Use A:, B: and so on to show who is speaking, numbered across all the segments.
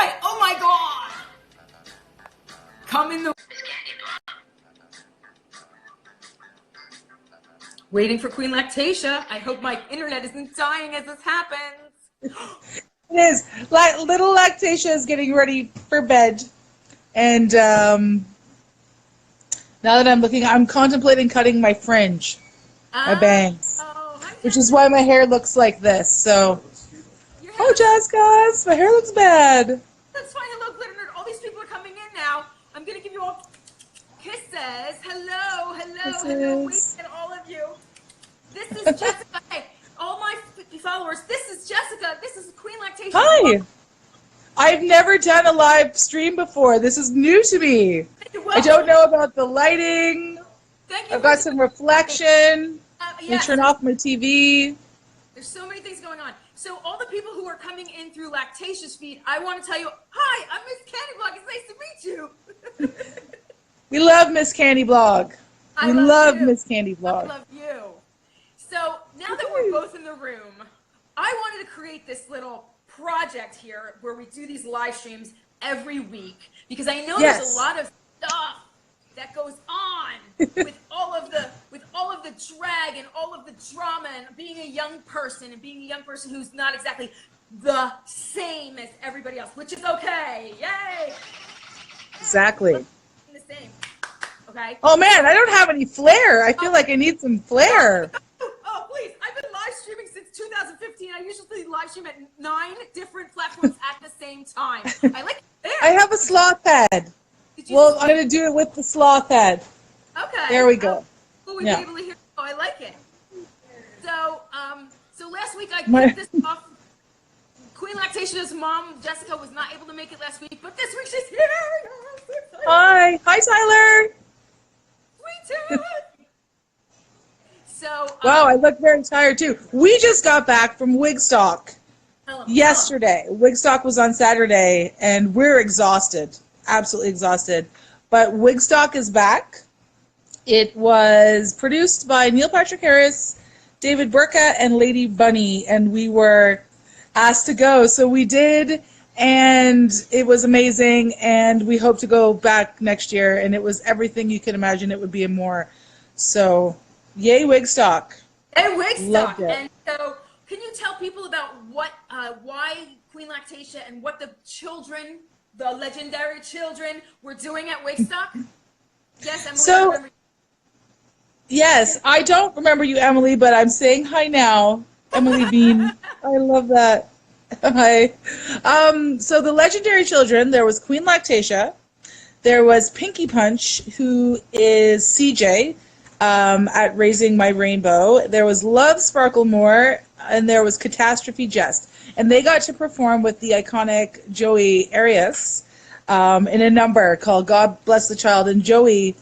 A: right. Oh my God. Come in the. Waiting for Queen Lactatia. I hope my internet isn't dying as this happens.
B: It is. Little Lactatia is getting ready for bed. And now that I'm looking, I'm contemplating cutting my fringe, my bangs, which is why my hair looks like this. So, Jessica, my hair looks bad.
A: That's fine. Hello, Glitter Nerd. All these people are coming in now. I'm going to give you all kisses. Hello, wait at all of you. This is Jessica. Hey, all my followers, this is Jessica. This is Queen Lactatia.
B: Hi. I've never done a live stream before. This is new to me. I don't know about the lighting. I've got some reflection. Let me turn off my TV.
A: There's so many things going on. So all the people who are coming in through Lactatia's feed, I want to tell you, hi, I'm Miss Candy Blog. It's nice to meet you.
B: We love Miss Candy Blog. We love Miss Candy Blog.
A: I love you. So now that we're both in the room, I wanted to create this little project here where we do these live streams every week because I know there's a lot of stuff that goes on with all of the drag and all of the drama and being a young person who's not exactly the same as everybody else, which is okay. Yay!
B: Exactly.
A: The same. Okay.
B: Oh man, I don't have any flair. I feel like I need some flair.
A: Oh please! I've been live streaming since 2015. I usually live stream at 9 different platforms at the same time. I like it.
B: I have a sloth head. Well, I'm going to do it with the sloth head.
A: Okay.
B: There we go.
A: Will we be able to hear? Oh, I like it. So, so last week I kicked this off. Queen Lactatia's mom, Jessica, was not able to make it last week, but this week she's here.
B: Hi, Tyler.
A: Sweet. So.
B: Wow, I look very tired too. We just got back from Wigstock yesterday. Wigstock was on Saturday, and we're exhausted. Absolutely exhausted. But Wigstock is back. It was produced by Neil Patrick Harris, David Burka, and Lady Bunny, and we were asked to go. So we did, and it was amazing, and we hope to go back next year, and it was everything you can imagine it would be and more. So, yay Wigstock.
A: Yay Wigstock.
B: Loved it.
A: And so, can you tell people about what, why Queen Lactatia and what the children, the legendary children, were doing at Wigstock? Yes, Emily.
B: So, yes, I don't remember you, Emily, but I'm saying hi now. Emily Bean. I love that. Hi. So the legendary children, there was Queen Lactatia, there was Pinky Punch, who is CJ at Raising My Rainbow, there was Love Sparklemore, and there was Catastrophe Jest. And they got to perform with the iconic Joey Arias in a number called God Bless the Child. And Joey,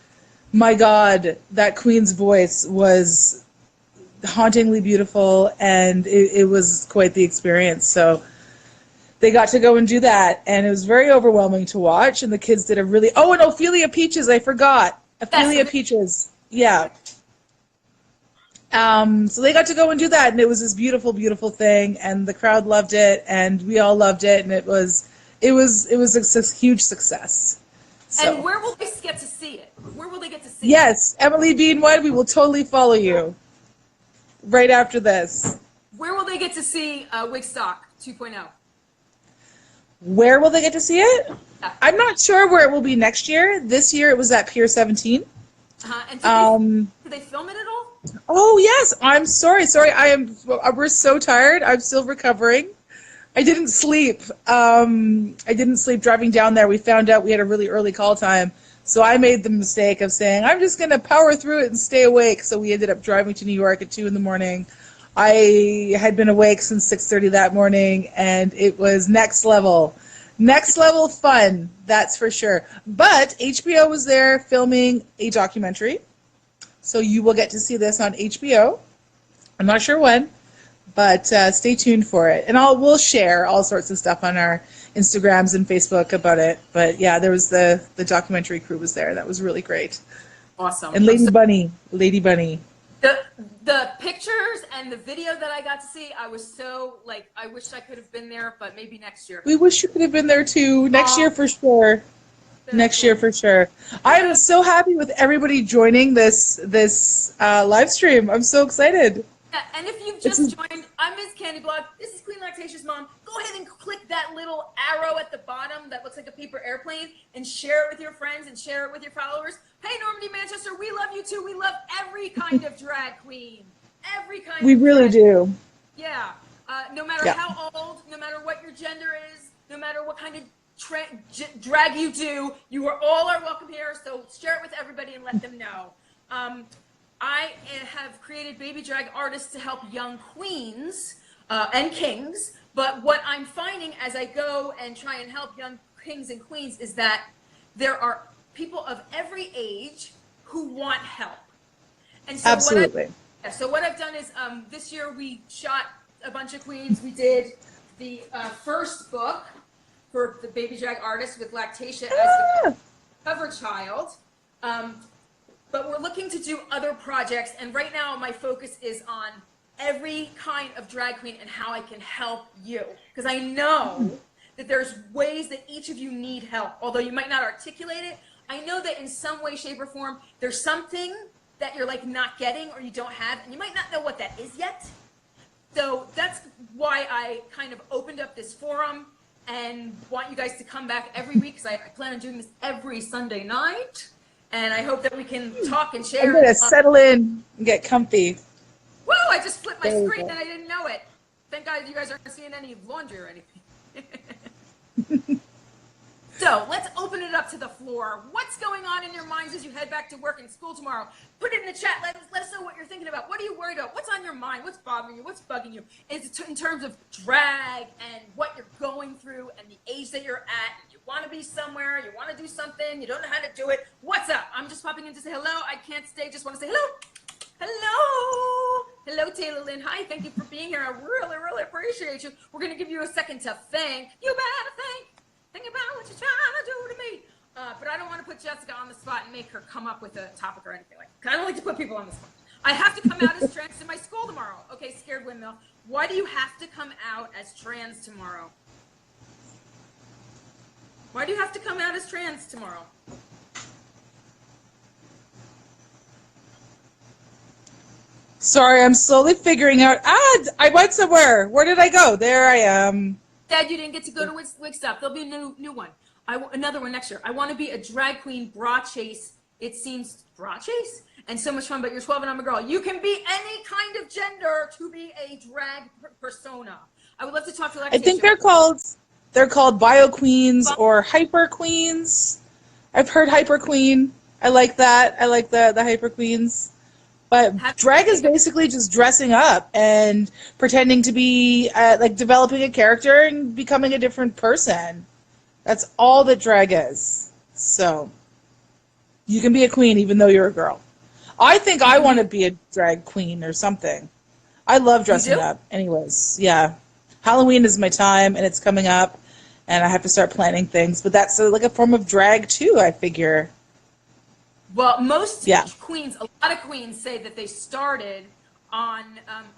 B: my God, that Queen's voice was hauntingly beautiful, and it was quite the experience. So they got to go and do that, and it was very overwhelming to watch, and the kids did a really... Oh, and Ophelia Peaches, I forgot. Ophelia Peaches, yeah. So they got to go and do that, and it was this beautiful, beautiful thing, and the crowd loved it, and we all loved it, and it was a huge success. So.
A: And where will they get to see it? Where will they get to see
B: it? Yes, Emily Beanwood, we will totally follow you right after this.
A: Where will they get to see Wigstock 2.0?
B: Where will they get to see it? Yeah. I'm not sure where it will be next year. This year it was at Pier 17.
A: And did they film it at all?
B: Oh yes, I'm sorry. We're so tired. I'm still recovering. I didn't sleep. Driving down there. We found out we had a really early call time. So I made the mistake of saying, I'm just going to power through it and stay awake. So we ended up driving to New York at 2 in the morning. I had been awake since 6:30 that morning, and it was next level fun, that's for sure. But HBO was there filming a documentary. So you will get to see this on HBO. I'm not sure when, but stay tuned for it. And we'll share all sorts of stuff on our Instagrams and Facebook about it. But yeah, there was the documentary crew was there. That was really great.
A: Awesome.
B: And Lady Bunny.
A: The pictures and the video that I got to see, I was so like, I wish I could have been there, but maybe next year.
B: We wish you could have been there too. Next year for sure. Next
A: Cool.
B: year for sure. I'm so happy with everybody joining this live stream. I'm so excited.
A: Yeah, and if you've just joined, I'm Ms. Candy Blog. This is Queen Lactatia's mom. Go ahead and click that little arrow at the bottom that looks like a paper airplane and share it with your friends and share it with your followers. Hey, Normandy, Manchester, we love you too. We love every kind of drag queen. Every kind
B: We
A: of
B: really do.
A: Yeah. No matter how old, no matter what your gender is, no matter what kind of drag you do, you are all welcome here. So share it with everybody and let them know. I have created baby drag artists to help young queens and kings, but what I'm finding as I go and try and help young kings and queens is that there are people of every age who want help. And so
B: Absolutely.
A: what I've done is this year we shot a bunch of queens. We did the first book for the baby drag artist with Lactatia as the cover child. But we're looking to do other projects, and right now my focus is on every kind of drag queen and how I can help you. Because I know that there's ways that each of you need help. Although you might not articulate it, I know that in some way, shape, or form, there's something that you're like not getting or you don't have, and you might not know what that is yet. So that's why I kind of opened up this forum and want you guys to come back every week, because I plan on doing this every Sunday night. And I hope that we can talk and share.
B: I'm going to settle in and get comfy.
A: Whoa, I just flipped my screen and I didn't know it. Thank God you guys aren't seeing any laundry or anything. So let's open it up to the floor. What's going on in your minds as you head back to work and school tomorrow? Put it in the chat. Let us know what you're thinking about. What are you worried about? What's on your mind? What's bothering you? What's bugging you? It's in terms of drag and what you're going through and the age that you're at. You want to be somewhere. You want to do something. You don't know how to do it. What's up? I'm just popping in to say hello. I can't stay. Just want to say hello. Hello. Hello, Taylor Lynn. Hi. Thank you for being here. I really, really appreciate you. We're going to give you a second to think. You better think about what you're trying to do to me. But I don't want to put Jessica on the spot and make her come up with a topic or anything like that. I don't like to put people on the spot. I have to come out as trans to my school tomorrow. Okay, Scared Windmill. Why do you have to come out as trans tomorrow? Why do you have to come out as trans tomorrow?
B: Sorry, I'm slowly figuring out. I went somewhere. Where did I go? There I am.
A: Dad, you didn't get to go to Wigstop. There'll be a new one. Another one next year. I want to be a drag queen bra chase. It seems bra chase and so much fun, but you're 12 and I'm a girl. You can be any kind of gender to be a drag persona. I would love to talk to Lactatia.
B: I think they're called bio queens or hyper queens. I've heard hyper queen. I like that. I like the hyper queens. But drag is basically just dressing up and pretending to be, like, developing a character and becoming a different person. That's all that drag is. So, you can be a queen even though you're a girl. I think I want to be a drag queen or something. I love dressing up. Anyways, yeah. Halloween is my time, and it's coming up, and I have to start planning things. But that's like a form of drag, too, I figure.
A: Well, most queens, a lot of queens say that they started on,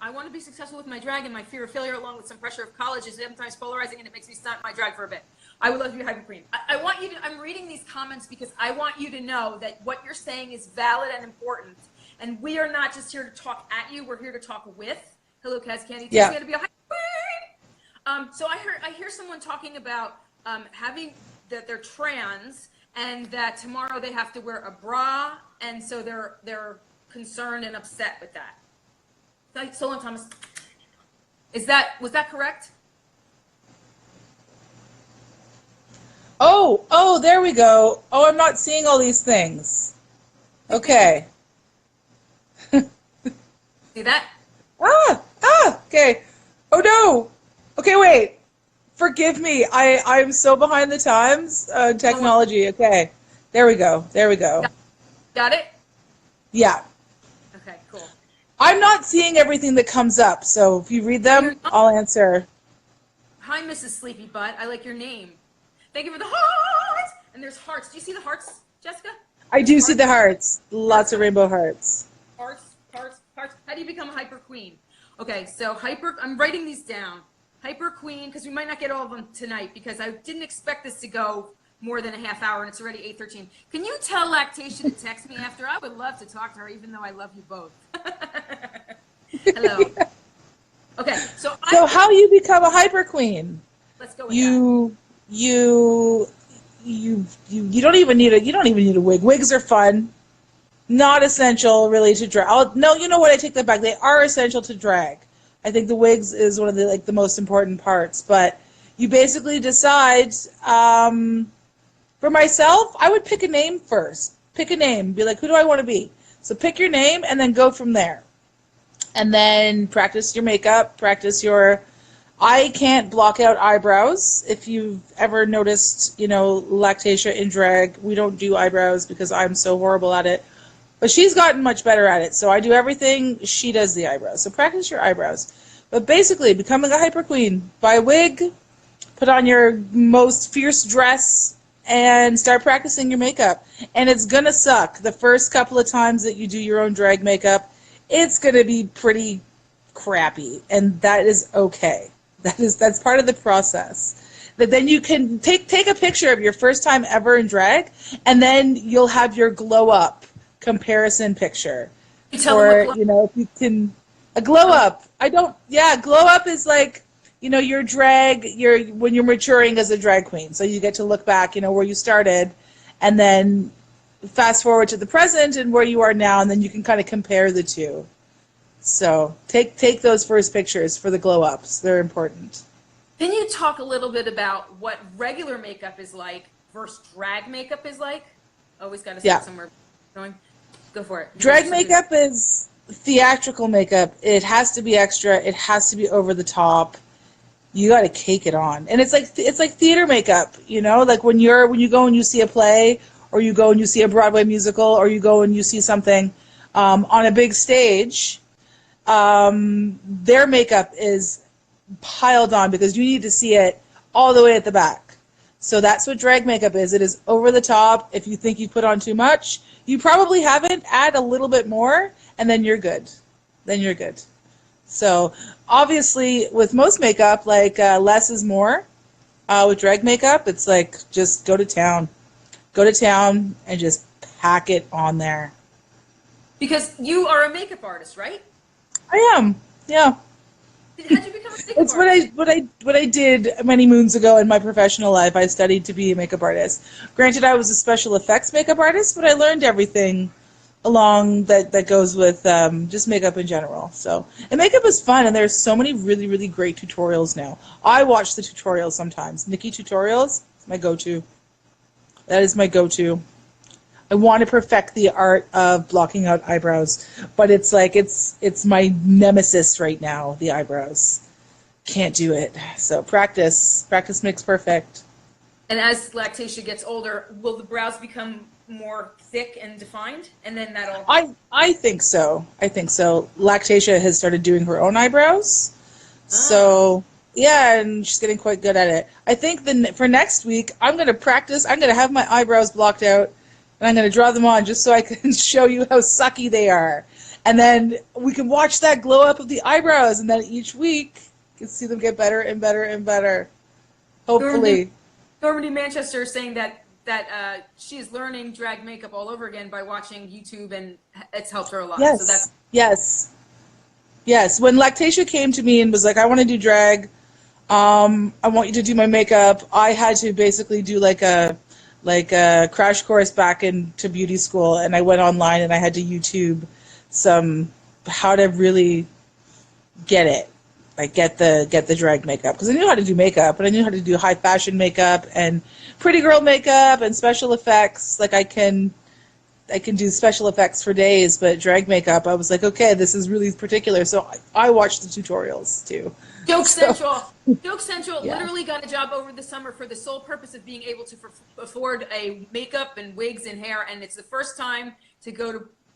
A: I want to be successful with my drag, and my fear of failure along with some pressure of college is sometimes polarizing, and it makes me stunt my drag for a bit. I would love to be a hyper queen. I want you to, I'm reading these comments because I want you to know that what you're saying is valid and important. And we are not just here to talk at you, we're here to talk with. Hello, Kaz Candy. Teach me how to be a hyper queen. So I hear someone talking about having that they're trans, and that tomorrow they have to wear a bra, and so they're concerned and upset with that. Solon Thomas, was that correct?
B: Oh, there we go. Oh, I'm not seeing all these things. Okay.
A: See that?
B: Okay. Oh no. Okay, wait. Forgive me. I'm so behind the times. Technology. Okay. There we go.
A: Got it?
B: Yeah.
A: Okay, cool.
B: I'm not seeing everything that comes up, so if you read them, I'll answer.
A: Hi, Mrs. Sleepy Butt. I like your name. Thank you for the hearts. And there's hearts. Do you see the hearts, Jessica?
B: I do see the hearts. Lots of rainbow hearts.
A: Hearts. How do you become a hyper queen? Okay, so I'm writing these down. Hyper queen, because we might not get all of them tonight, because I didn't expect this to go more than a half hour, and it's already 8:13. Can you tell Lactatia to text me after? I would love to talk to her, even though I love you both. Hello. Okay, so
B: how you become a hyper queen?
A: Let's go with that.
B: You don't even need a wig. Wigs are fun. Not essential really to drag. No, you know what? I take that back. They are essential to drag. I think the wigs is one of the most important parts. But you basically decide. For myself, I would pick a name first. Pick a name. Be like, who do I want to be? So pick your name and then go from there. And then practice your makeup. I can't block out eyebrows. If you've ever noticed, Lactatia in drag, we don't do eyebrows because I'm so horrible at it. But she's gotten much better at it. So I do everything. She does the eyebrows. So practice your eyebrows. But basically, becoming a hyper queen. Buy a wig, put on your most fierce dress, and start practicing your makeup. And it's going to suck. The first couple of times that you do your own drag makeup, it's going to be pretty crappy. And that is okay. That's part of the process. But then you can take a picture of your first time ever in drag, and then you'll have your glow up comparison picture. Or, if you can, a glow up. Glow up is like, your drag, when you're maturing as a drag queen. So you get to look back, where you started, and then fast forward to the present and where you are now, and then you can kind of compare the two. So take those first pictures for the glow ups. They're important.
A: Can you talk a little bit about what regular makeup is like versus drag makeup is like? Always got to start somewhere. Go for it.
B: Drag makeup is theatrical makeup. It has to be extra. It has to be over the top. You got to cake it on, and it's like theater makeup. Like when you go and you see a play, or you go and you see a Broadway musical, or you go and you see something on a big stage. Their makeup is piled on because you need to see it all the way at the back. So that's what drag makeup is. It is over the top. If you think you put on too much, you probably haven't. Add a little bit more, and then you're good. So obviously, with most makeup, less is more. With drag makeup, it's like just go to town. Go to town and just pack it on there.
A: Because you are a makeup artist, right?
B: I am, yeah.
A: How'd you become a makeup
B: artist? It's what I did many moons ago in my professional life. I studied to be a makeup artist. Granted, I was a special effects makeup artist, but I learned everything along that goes with just makeup in general. So, and makeup is fun, and there's so many really, really great tutorials now. I watch the tutorials sometimes. Nikki Tutorials is my go-to. That is my go-to. I want to perfect the art of blocking out eyebrows, but it's my nemesis right now, the eyebrows. Can't do it. So practice makes perfect.
A: And as Lactatia gets older, will the brows become more thick and defined? And then that'll...
B: I think so. Lactatia has started doing her own eyebrows. So, yeah, and she's getting quite good at it. I think for next week, I'm going to practice. I'm going to have my eyebrows blocked out, and I'm going to draw them on just so I can show you how sucky they are. And then we can watch that glow up of the eyebrows, and then each week you can see them get better and better and better. Hopefully.
A: Normandy Manchester is saying that she is learning drag makeup all over again by watching YouTube, and it's helped her a lot.
B: Yes.
A: So that's...
B: Yes. When Lactatia came to me and was like, I want to do drag, I want you to do my makeup, I had to basically do like a crash course back into beauty school, and I went online and I had to YouTube how to really get it. Get the drag makeup, because I knew how to do makeup, but I knew how to do high fashion makeup and pretty girl makeup and special effects. I can do special effects for days, but drag makeup, I was like, okay, this is really particular. So I watched the tutorials too.
A: Joke Central literally got a job over the summer for the sole purpose of being able to afford a makeup and wigs and hair, and it's the first time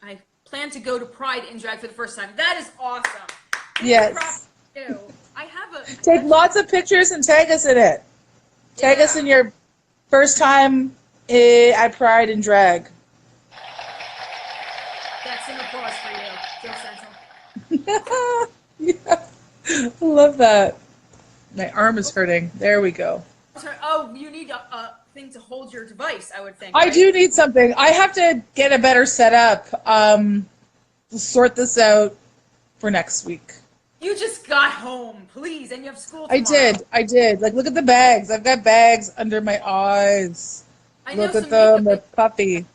A: I plan to go to Pride in drag for the first time. That is awesome.
B: Yes.
A: I
B: take lots of pictures and tag us in it. Tag us in your first time at Pride in drag.
A: That's an applause for you, Joe Central.
B: Yeah. I love that. My arm is hurting. There we go.
A: Sorry. Oh, you need a thing to hold your device, I would think,
B: I
A: right?
B: do need something. I have to get a better setup. We'll sort this out for next week.
A: You just got home, please, and you have school
B: I
A: tomorrow.
B: did. Like, look at the bags. I've got bags under my eyes.
A: I know
B: Look at
A: some
B: them. They're
A: makeup.
B: puffy.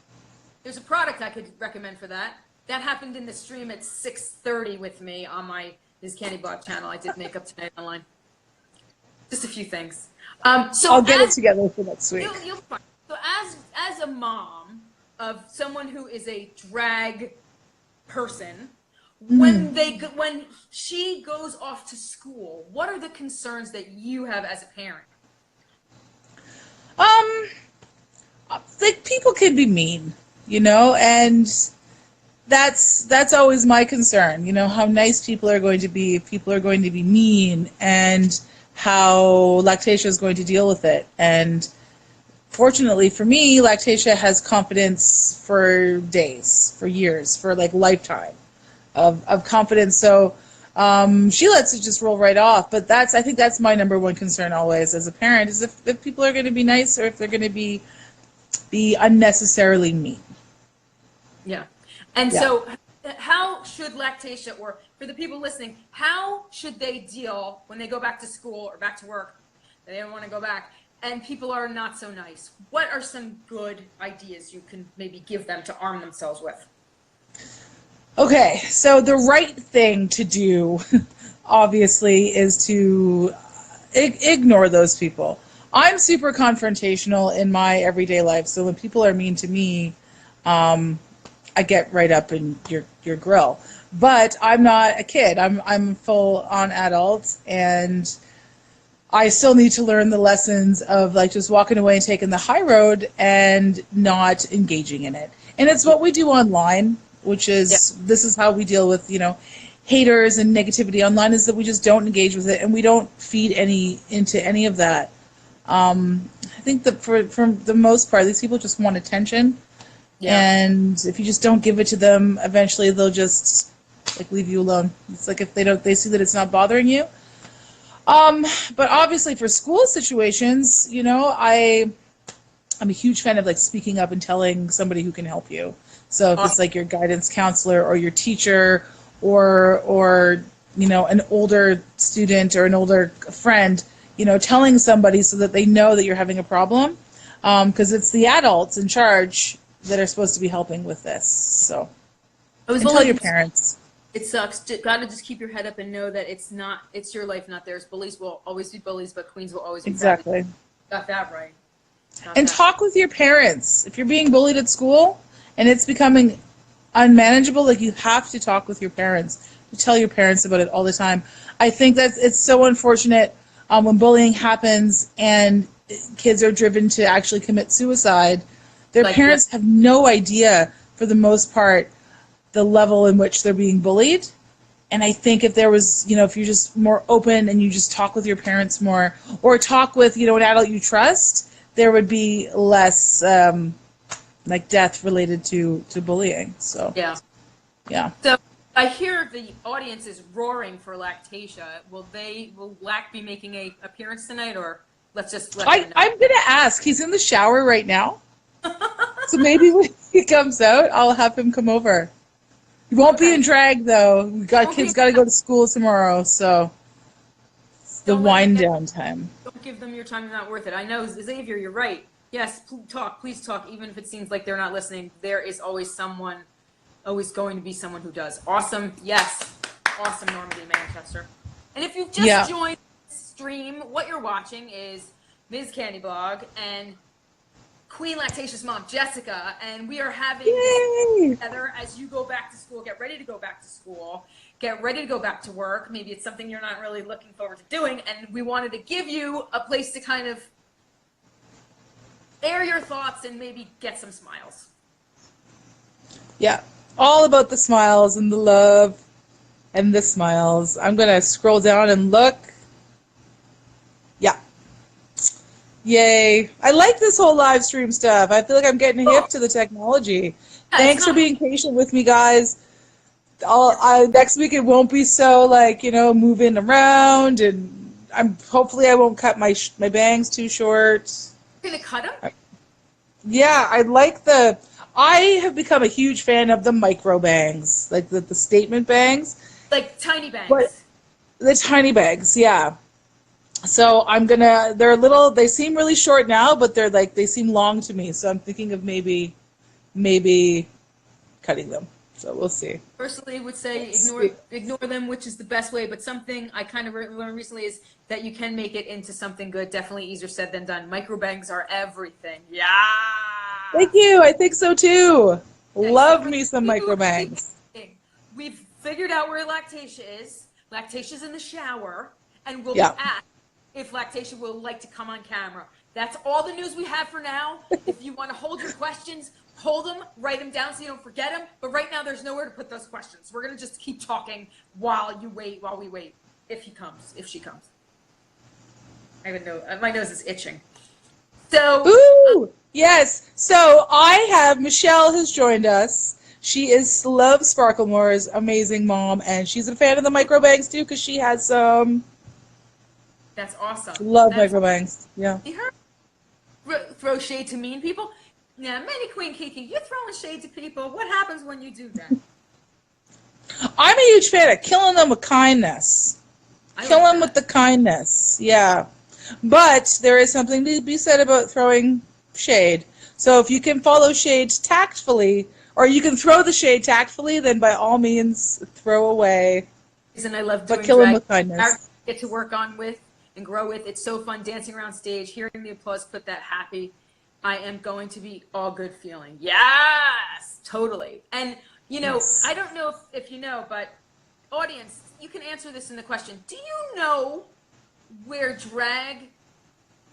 A: There's a product I could recommend for that. That happened in the stream at 6:30 with me on my Ms. Candy Blog channel. I did makeup tonight online. Just a few things. So
B: I'll get it together for next week.
A: You'll find. So as a mom of someone who is a drag person, when she goes off to school, what are the concerns that you have as a parent?
B: Like, people can be mean, and that's always my concern, how nice people are going to be if people are going to be mean, and how Lactatia is going to deal with it. And fortunately for me, Lactatia has confidence for days, for years, for like lifetime of confidence. So she lets it just roll right off. But I think that's my number one concern always as a parent, is if people are going to be nice, or if they're going to be unnecessarily mean.
A: Yeah. And
B: Yeah.
A: so how should Lactatia, or for the people listening, how should they deal when they go back to school or back to work? They don't want to go back, and people are not so nice. What are some good ideas you can maybe give them to arm themselves with?
B: Okay, so the right thing to do, obviously, is to ignore those people. I'm super confrontational in my everyday life, so when people are mean to me, I get right up in your grill. But I'm not a kid. I'm full on adult, and I still need to learn the lessons of like just walking away and taking the high road and not engaging in it. And it's what we do online, which is this is how we deal with haters and negativity online, is that we just don't engage with it, and we don't feed into any of that. I think that for the most part, these people just want attention. Yeah. And if you just don't give it to them, eventually they'll just like leave you alone. It's like if they see that it's not bothering you. But obviously for school situations, I'm a huge fan of like speaking up and telling somebody who can help you. So if it's like your guidance counselor or your teacher or an older student or an older friend, telling somebody so that they know that you're having a problem, because it's the adults in charge that are supposed to be helping with this. So tell your parents.
A: It sucks. Gotta just keep your head up and know that it's your life, not theirs. Bullies will always be bullies, but queens will always be
B: exactly.
A: Got that right.
B: Talk with your parents. If you're being bullied at school and it's becoming unmanageable, like, you have to talk with your parents. You tell your parents about it all the time. I think that it's so unfortunate when bullying happens and kids are driven to actually commit suicide. Their parents have no idea, for the most part, the level in which they're being bullied. And I think if there was, if you're just more open and you just talk with your parents more, or talk with, an adult you trust, there would be less like death related to bullying. So yeah.
A: So I hear the audience is roaring for Lactatia. Will Lac be making a appearance tonight, or let's just let him know?
B: I'm gonna ask. He's in the shower right now. So maybe when he comes out, I'll have him come over. He won't be in drag, though. Kids got to go to school tomorrow, so it's the wind down time.
A: Don't give them your time. You're not worth it. I know, Xavier, you're right. Yes, please talk. Even if it seems like they're not listening, there is always going to be someone who does. Awesome. Yes. Awesome, Normandy, Manchester. And if you've just joined the stream, what you're watching is Ms. Candy Blog and Queen Lactatia's mom, Jessica, and we are having this together as you go back to school, get ready to go back to school, get ready to go back to work. Maybe it's something you're not really looking forward to doing, and we wanted to give you a place to kind of air your thoughts and maybe get some smiles.
B: Yeah, all about the smiles and the love and the smiles. I'm going to scroll down and look. Yeah. Yay. I like this whole live stream stuff. I feel like I'm getting hip to the technology. Thanks for being patient with me, guys. Next week it won't be so like, moving around, and hopefully I won't cut my bangs too short.
A: You're gonna cut them?
B: Yeah, I have become a huge fan of the micro bangs, like the statement bangs.
A: Like tiny bangs.
B: But the tiny bangs, yeah. So they seem really short now, but they seem long to me. So I'm thinking of maybe cutting them. So we'll see.
A: Personally, would say ignore them, which is the best way. But something I kind of learned recently is that you can make it into something good. Definitely easier said than done. Microbangs are everything. Yeah.
B: Thank you. I think so too.
A: Okay,
B: Love
A: so
B: me some microbangs.
A: We've figured out where Lactatia is. Lactatia's in the shower, and we'll ask if Lactatia will like to come on camera. That's all the news we have for now. If you want to hold your questions, hold them, write them down so you don't forget them. But right now, there's nowhere to put those questions. We're going to just keep talking while we wait. If she comes. I even know, my nose is itching. So.
B: Ooh, yes. So Michelle has joined us. She loves Sparklemore's amazing mom, and she's a fan of the microbangs too because she has some.
A: That's awesome.
B: Love microbangs. Yeah.
A: See her? Throw shade to mean people? Yeah, Many Queen Kiki, you're throwing shade to people. What happens when you do that?
B: I'm a huge fan of killing them with kindness. Kill them with the kindness. Yeah. But there is something to be said about throwing shade. So if you can follow shade tactfully, or you can throw the shade tactfully, then by all means throw away.
A: And I love doing
B: but kill them with kindness.
A: I get to work on with and grow with. It's so fun dancing around stage, hearing the applause, put that happy. I am going to be all good feeling. Yes, totally. And, I don't know if you know, but audience, you can answer this in the question. Do you know where drag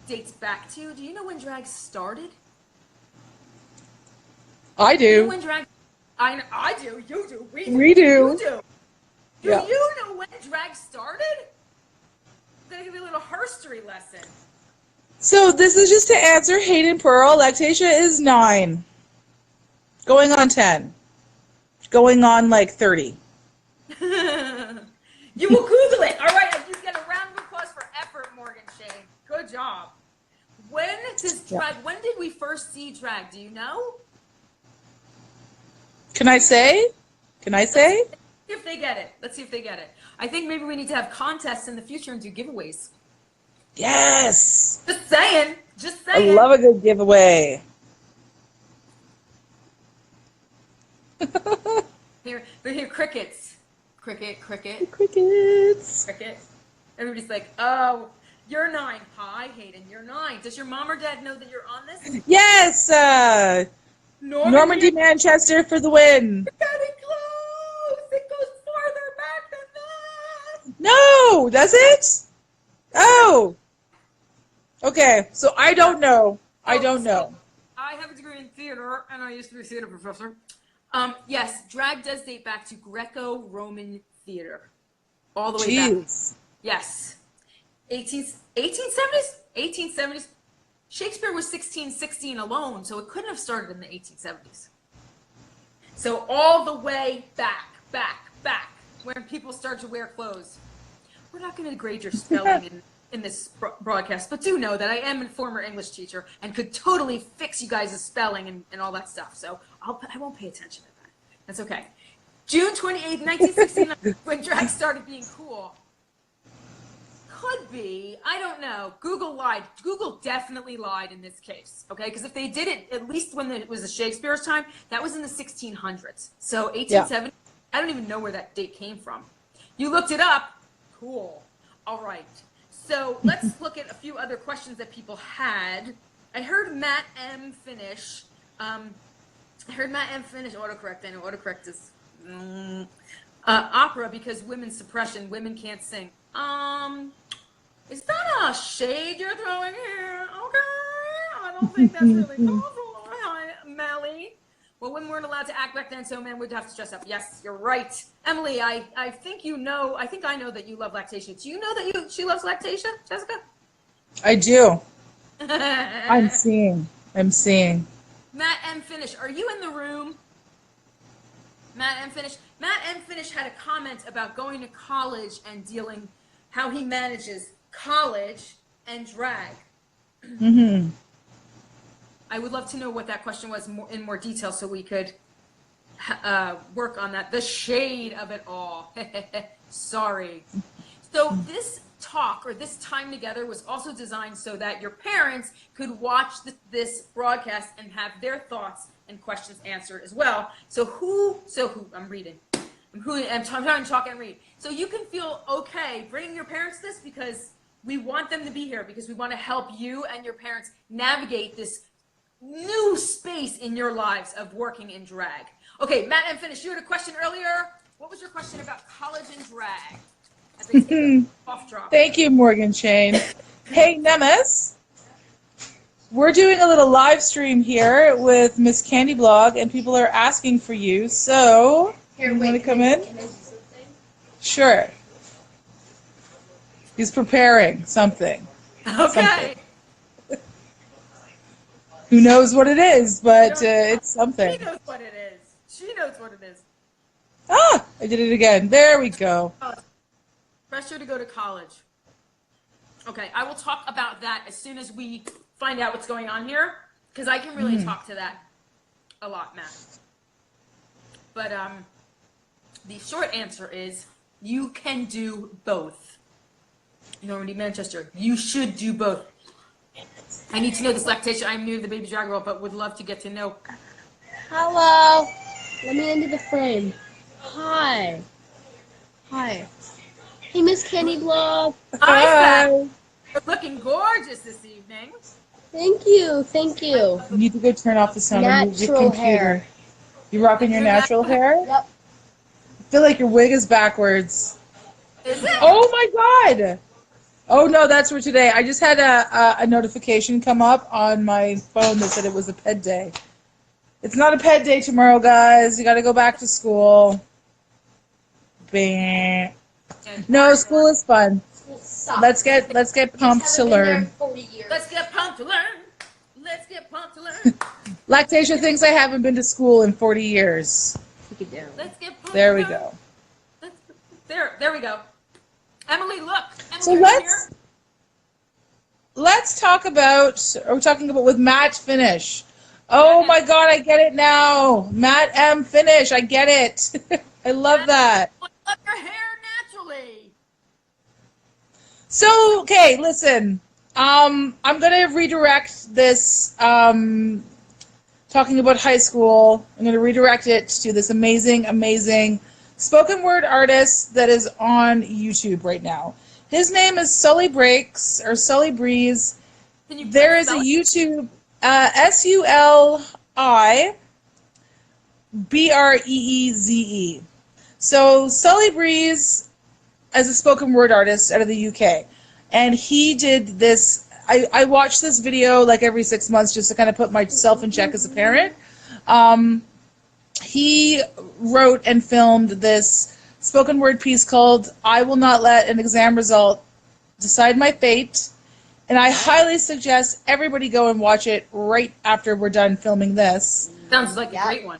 A: dates back to? Do you know when drag started?
B: I do.
A: Do you know when drag... I do. You do. We do.
B: You
A: do. Do you know when drag started? I'm going to give you a little herstory lesson.
B: So this is just to answer Hayden Pearl. Lactatia is 9. Going on 10. Going on like 30.
A: You will Google it. All right, I just get a round of applause for effort, Morgan Shane. Good job. When did we first see drag? Do you know?
B: Can I say?
A: Let's see if they get it. Let's see if they get it. I think maybe we need to have contests in the future and do giveaways.
B: Yes.
A: Just saying.
B: I love a good giveaway.
A: Hear crickets. Cricket.
B: Crickets.
A: Cricket. Everybody's like, oh, you're 9. Hi, Hayden, you're 9. Does your mom or dad know that you're on this?
B: Yes. Normandy, Manchester for the win.
A: We're getting close. It goes farther back than that.
B: No, does it? Oh. Okay, so I don't know. I
A: have a degree in theater, and I used to be a theater professor. Yes, drag does date back to Greco-Roman theater. All the way back. Yes. 1870s? 1870s. Shakespeare was 1616 alone, so it couldn't have started in the 1870s. So all the way back, when people start to wear clothes. We're not going to grade your spelling in this broadcast, but do know that I am a former English teacher and could totally fix you guys' spelling and all that stuff. So I won't pay attention to that. That's okay. June 28, 1969, when drag started being cool. Could be. I don't know. Google lied. Google definitely lied in this case. Okay? Because if they did it, at least when it was the Shakespeare's time, that was in the 1600s. So 1870, I don't even know where that date came from. You looked it up. Cool. All right. So let's look at a few other questions that people had. I heard Matt M finish. Autocorrect. I know autocorrect is opera because women's suppression. Women can't sing. Is that a shade you're throwing here? Okay. I don't think that's really possible. Hi, Melly. Well, women weren't allowed to act back then, so men would have to dress up. Yes, you're right. Emily, I think I know that you love Lactatia. Do you know that she loves Lactatia, Jessica?
B: I do. I'm seeing. Matt
A: M. Finish, are you in the room? Matt M. Finish, Matt M. Finish had a comment about going to college and how he manages college and drag.
B: Mm-hmm.
A: I would love to know what that question was in more detail so we could work on that. The shade of it all. Sorry. So this talk or this time together was also designed so that your parents could watch this broadcast and have their thoughts and questions answered as well. I'm reading. I'm trying to talk and read. So you can feel okay bringing your parents this because we want them to be here because we want to help you and your parents navigate this new space in your lives of working in drag. Okay, Matt and Finish, you had a question earlier. What was your question about college and drag?
B: Thank you, Morgan Shane. Hey, Nemes. We're doing a little live stream here with Miss Candy Blog, and people are asking for you. So, you want to come in?
C: Can I do something?
B: Sure. He's preparing something.
A: Okay.
B: Who knows what it is, but it's something.
A: She knows what it is. She knows what it is.
B: Ah, I did it again. There we go.
A: Pressure to go to college. Okay, I will talk about that as soon as we find out what's going on here, because I can really talk to that a lot, Matt. But the short answer is you can do both. Normandy, Manchester, you should do both. I need to know this Lactatia. I'm new to the Baby Drag World, but would love to get to know.
C: Hello. Let me into the frame. Hi. Hi. Hey, Miss Candy Blog.
A: Hi, Matt. You're looking gorgeous this evening.
C: Thank you. Thank you.
B: You need to go turn off the sound and move your
C: Natural
B: computer.
C: hair.
B: You rocking your natural hair?
C: Yep.
B: I feel like your wig is backwards.
A: Is it?
B: Oh my god! Oh no, that's for today. I just had a notification come up on my phone that said it was a ped day. It's not a ped day tomorrow, guys. You gotta go back to school. Bah. No, school is fun. Let's get pumped to learn.
A: Let's get pumped to learn. Let's get pumped to learn.
B: Lactatia thinks I haven't been to school in 40 years.
C: Take it down.
A: Let's get pumped
B: There
A: to
B: we
A: learn.
B: go.
A: There we go. Emily, look. Emily,
B: So
A: are you here?
B: let's talk about. We're talking about with Matt Finish. Oh my God, I get it now. Matt M Finish, I get it. I love that.
A: I love your hair naturally.
B: So okay, listen. I'm gonna redirect this. Talking about high school. I'm gonna redirect it to this amazing spoken word artist that is on YouTube right now. His name is Sully Breaks or Sully Breeze.
A: Can you
B: There is a
A: spell it?
B: YouTube SULIBREEZE. So Sully Breeze is a spoken word artist out of the UK, and he did this. I watch this video like every 6 months just to kind of put myself in check as a parent. He wrote and filmed this spoken word piece called "I Will Not Let an Exam Result Decide My Fate," and I highly suggest everybody go and watch it right after we're done filming this.
A: Sounds like a great one.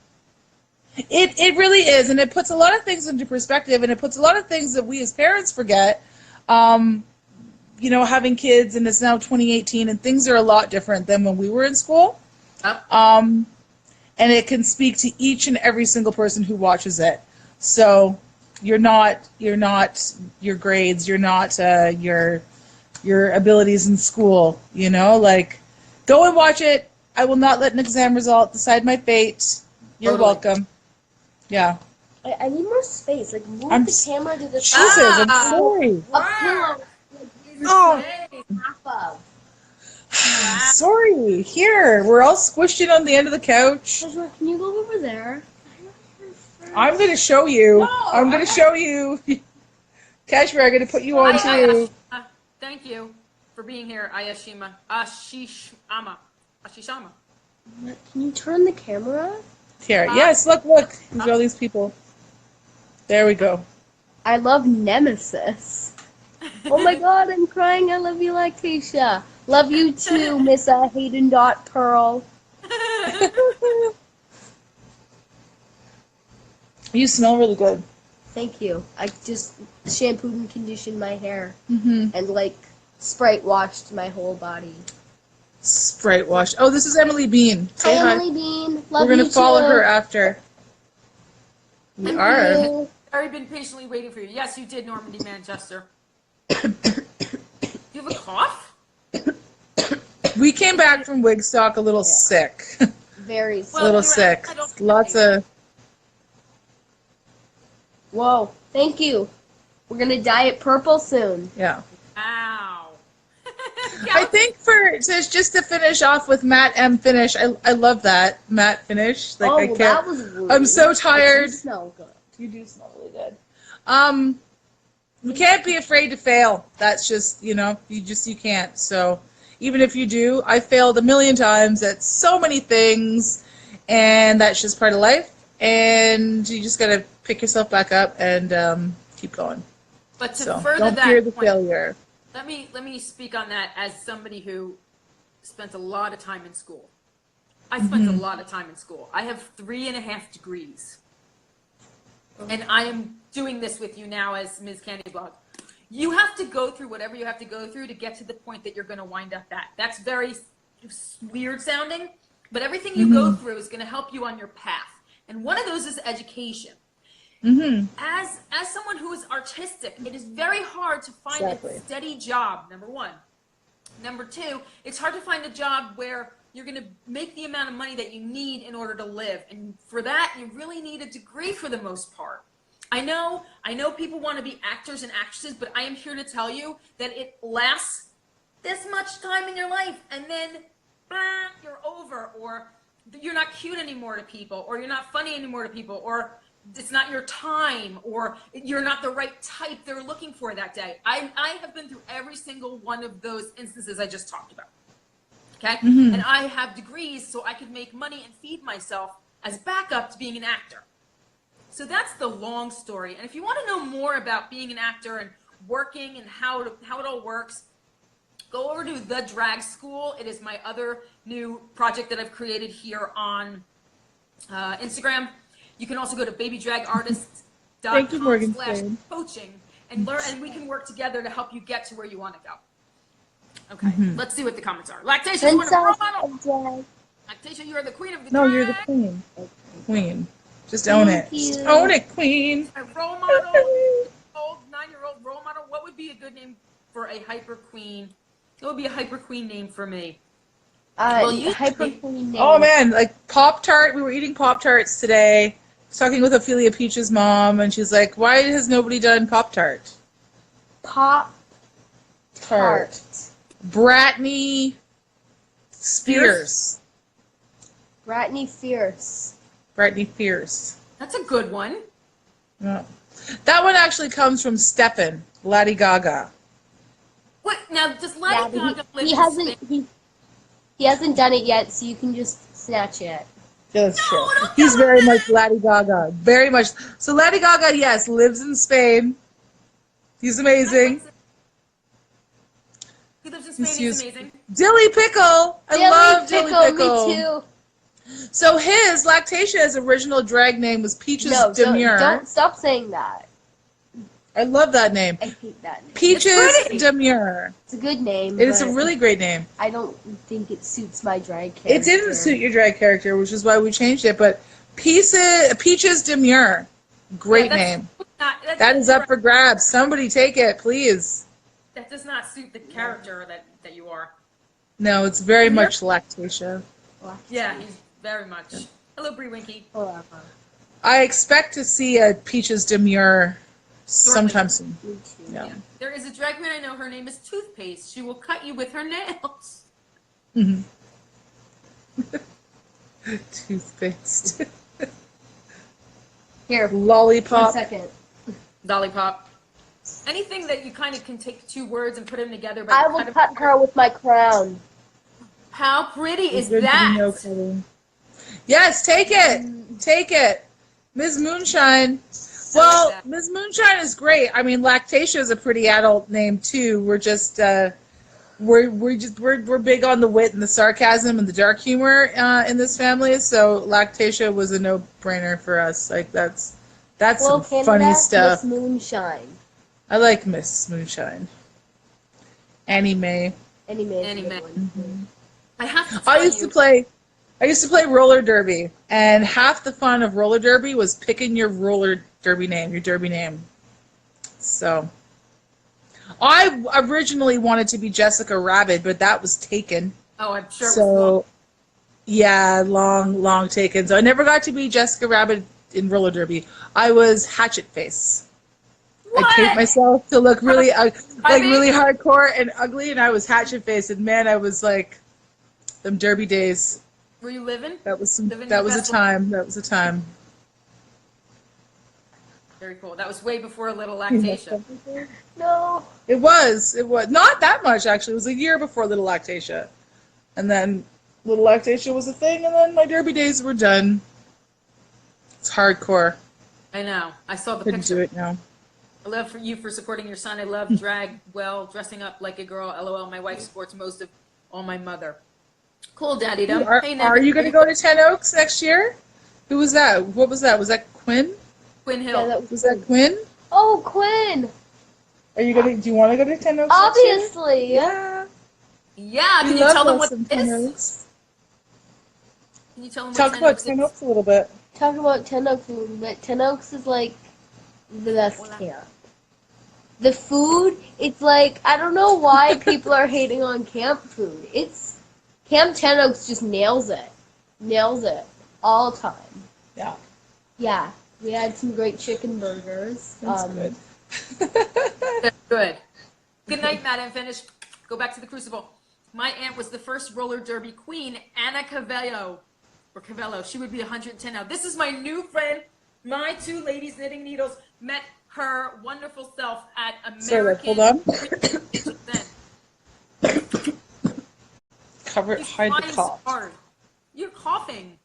B: It really is, and it puts a lot of things into perspective, and it puts a lot of things that we as parents forget. Having kids, and it's now 2018, and things are a lot different than when we were in school. And it can speak to each and every single person who watches it. So you're not your grades, you're not your abilities in school. Go and watch it. I will not let an exam result decide my fate. You're
A: Totally.
B: welcome. Yeah.
C: I need more space. Like, move
B: I'm
C: the camera to the
B: Jesus,
C: side.
B: I'm sorry.
C: A pillow.
B: Oh.
C: Half of.
B: Sorry. Here, we're all squished in on the end of the couch.
C: Joshua, can you go over there?
B: I'm going to show you. I'm going to show you. Kashmir, I'm going to put you on too.
A: Thank you for being here, Ashishama. Ashishama.
C: Can you turn the camera?
B: Here, yes, look. These are all these people. There we go.
C: I love Nemesis. Oh my god, I'm crying. I love you, Lactatia. Love you too, Miss Hayden Pearl.
B: You smell really good.
C: Thank you. I just shampooed and conditioned my hair
B: Mm-hmm.
C: and like Sprite washed my whole body.
B: Sprite wash. Oh, this is Emily Bean. Say hi.
C: Emily Bean.
B: We're
C: Love
B: going to
C: you
B: follow
C: too.
B: her after. We
A: And
B: are.
C: You.
A: I've already been patiently waiting for you. Yes, you did, Normandy Manchester. Do you have a cough?
B: We came back from Wigstock a little sick.
C: Very
B: A
C: sick.
B: little sick. Lots of...
C: Whoa. Thank you. We're gonna dye it purple soon.
B: Yeah.
A: Ow.
B: I think just to finish off with Matt M. Finish, I love that. Matt Finish. Like, I can't...
C: that was rude.
B: I'm so tired.
C: You smell good.
B: You do smell really good. You can't be afraid to fail. That's just, you can't. So even if you do, I failed a million times at so many things, and that's just part of life. And you just gotta pick yourself back up and keep going.
A: But to
B: So
A: further
B: don't
A: that
B: fear the
A: point,
B: failure.
A: let me speak on that as somebody who spent a lot of time in school. I spent a lot of time in school. I have 3.5 degrees. And I am doing this with you now as Ms. Candyblog. You have to go through whatever you have to go through to get to the point that you're going to wind up at. That's very weird sounding, but everything you go through is going to help you on your path. And one of those is education. As someone who is artistic, it is very hard to find a steady job, number one. Number two, it's hard to find a job where you're going to make the amount of money that you need in order to live. And for that, you really need a degree for the most part. I know people want to be actors and actresses, but I am here to tell you that it lasts this much time in your life, and then you're over, or you're not cute anymore to people, or you're not funny anymore to people, or it's not your time, or you're not the right type they're looking for that day. I have been through every single one of those instances I just talked about. Okay? And I have degrees so I could make money and feed myself as backup to being an actor. So that's the long story. And if you want to know more about being an actor and working and how it all works, go over to The Drag School. It is my other new project that I've created here on Instagram. You can also go to babydragartist.com/coaching and learn, and we can work together to help you get to where you want to go. Okay, let's see what the comments are. Lactatia, you are the role model. Lactatia, you are the queen of the drag.
B: No, you're the queen. Queen. Just own it. Just own it, queen.
A: A role model, old 9-year-old role model. What would be a good name for a hyper queen? What would be a hyper queen name for me?
C: Hyper queen name.
B: Oh man, like Pop-Tart. We were eating Pop-Tarts today. I was talking with Ophelia Peach's mom, and she's like, "Why has nobody done Pop-Tart?"
C: Pop-Tart.
B: Bratney Spears.
C: Bratney Fierce.
B: Bratney Fierce.
A: That's a good one.
B: Yeah. That one actually comes from Stefan, Lady Gaga.
A: What now? Does Lady Gaga live
C: he
A: in
C: hasn't
A: Spain?
C: he hasn't done it yet, so you can just snatch it.
B: Yeah, that's true. He's very much Lady Gaga. Very much. So Lady Gaga, yes, lives in Spain. He's amazing.
A: He lives in Spain. He's amazing.
B: Dilly Pickle. I love Dilly Pickle.
C: Me too.
B: So his Lactatia's original drag name was Peaches Demure.
C: Don't stop saying that.
B: I love that name.
C: I hate that name.
B: Peaches Demure.
C: It's a good name.
B: It is a really great name.
C: I don't think it suits my drag character.
B: It didn't suit your drag character, which is why we changed it. But Peaches Demure, great name. That is up for grabs. Somebody take it, please.
A: That does not suit the character that you are.
B: No, it's very much Lactatia.
A: Yeah, he's very much. Hello, Bree Winky.
C: Forever.
B: I expect to see a Peaches Demure sometime soon.
C: Me too.
B: Yeah.
A: There is a drag queen I know. Her name is Toothpaste. She will cut you with her nails.
B: Toothpaste.
C: Here,
B: Lollipop.
C: 1 second.
A: Lollipop. Anything that you kind of can take 2 words and put them together. But
C: I will cut her with my crown.
A: How pretty is
B: Good to
A: that?
B: know, Kevin. Yes, take it. Take it. Ms. Moonshine. Well, Ms. Moonshine is great. I mean, Lactatia is a pretty adult name too. We're just we're big on the wit and the sarcasm and the dark humor in this family. So Lactatia was a no-brainer for us. Like that's That's
C: Hello,
B: some funny
C: Canada,
B: stuff.
C: Miss Moonshine.
B: I like Miss Moonshine. Annie Mae.
C: Anime is a
A: Anime.
C: good one.
A: I have to
B: I
A: tell
B: used to
A: you,
B: play roller derby, and half the fun of roller derby was picking your roller derby name, your derby name. So I originally wanted to be Jessica Rabbit, but that was taken.
A: oh, I'm sure it was
B: So yeah, long taken. So I never got to be Jessica Rabbit in roller derby. I was Hatchet Face. I taped
A: What?
B: myself to look really like
A: mean-
B: really hardcore and ugly, and I was Hatchet Face, and man, I was like them derby days.
A: Were you living?
B: That was
A: Living
B: that
A: your
B: was a
A: best life?
B: time. That was a time.
A: Very cool. That was way before a little Lactatia.
C: No.
B: It was not that much actually. It was a year before Little Lactatia, and then Little Lactatia was a thing, and then my derby days were done. It's hardcore.
A: I know. I saw the
B: Couldn't
A: picture.
B: do it now.
A: I love for you for supporting your son. I love drag well, dressing up like a girl. LOL. My wife supports most of all my mother. Cool, Daddy Dum. Hey,
B: Are you going to go to Ten Oaks next year? Who was that? What was that? Was that Quinn?
A: Quinn Hill?
C: Yeah,
B: Was that Quinn?
C: Oh, Quinn!
B: Are you going to? Do you want to go to Ten Oaks next year?
C: Obviously!
B: Yeah.
A: Yeah.
B: We
A: Can you
B: love
A: tell them
B: us
A: what
B: in
A: it
B: Ten
A: is?
B: Oaks.
A: Can you tell them what
B: Talk
A: 10
B: about
A: Oaks
B: Ten
A: is?
B: Oaks a little bit.
C: Talk about Ten Oaks a little bit. Ten Oaks is like the best camp. The food, it's like, I don't know why people are hating on camp food. Camp Ten Oaks just nails it. Nails it. All time.
B: Yeah.
C: Yeah. We had some great chicken burgers.
B: That's good.
A: That's good. Good night, Matt. I'm finished. Go back to the Crucible. My aunt was the first roller derby queen, Anna Cavello. Or Cavello. She would be 110 now. This is my new friend. My two ladies knitting needles met her wonderful self at
B: Sorry,
A: American.
B: hold on.
A: Then.
B: Hide the
A: Flying
B: cough.
A: hard. You're coughing.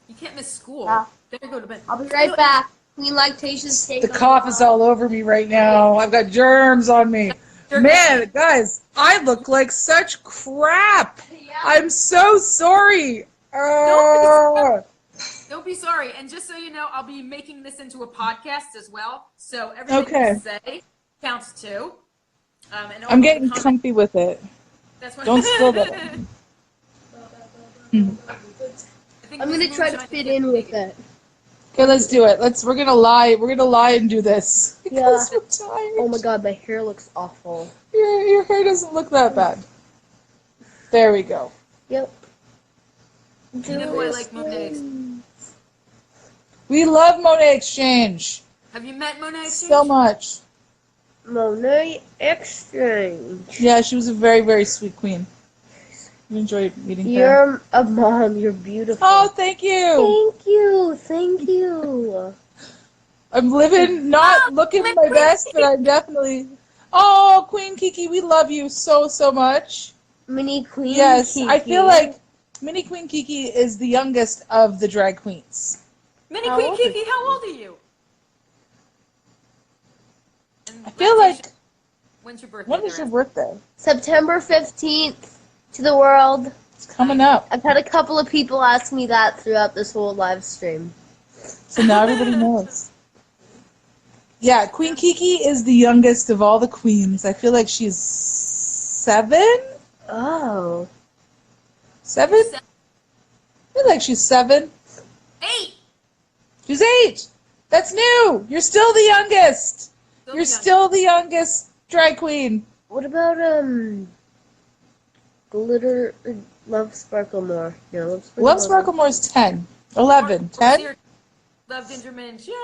A: You can't miss school.
C: Yeah.
A: Better go to bed.
C: I'll be right back. Queen Lactatia's take
B: The
C: on
B: cough is all over me right now. I've got germs on me. Man, guys, I look like such crap. I'm so sorry.
A: Don't be sorry. And just so you know, I'll be making this into a podcast as well. So everything
B: Okay.
A: you say counts too. And all
B: I'm
A: the
B: getting
A: comments-
B: comfy with it.
A: That's what
B: Don't spill that.
A: I think
C: I'm
A: Miss
C: gonna try to
A: Moonshine
C: fit
A: is
C: in with
A: getting
C: it.
B: Okay, let's do it. We're gonna lie. We're gonna lie and do this because we're tired.
C: Oh my god, my hair looks awful.
B: Your hair doesn't look that bad. There we go.
C: Yep.
A: You know who I like, Monet's.
B: We love Monet Exchange
A: Have you met Monet Exchange?
B: so much.
C: Monet Exchange.
B: Yeah, she was a very, very sweet queen. I enjoyed meeting her.
C: You're a mom. You're beautiful.
B: Oh, thank you.
C: Thank you. Thank you.
B: I'm not looking my best, but I'm definitely. Oh, Queen Kiki, we love you so, so much.
C: Mini Queen
B: Yes,
C: Kiki.
B: I feel like Mini Queen Kiki is the youngest of the drag queens.
A: Mini
C: How
A: Queen
C: old is
A: Kiki, how old are you? And
B: I feel
A: Lactatia,
B: like.
A: when's your birthday?
B: When is your birthday?
C: September 15th to the world.
B: It's coming up.
C: I've had a couple of people ask me that throughout this whole live stream.
B: So now everybody knows. Yeah, Queen Kiki is the youngest of all the queens. I feel like she's 7?
C: Oh.
B: 7? I feel like she's 7.
A: 8.
B: She's 8. That's new. You're still the youngest. You're still the youngest drag queen.
C: What about Glitter Love Sparklemore? No,
B: Love Sparklemore's 10. 11. 10?
A: Love Ginger Minch. Yeah.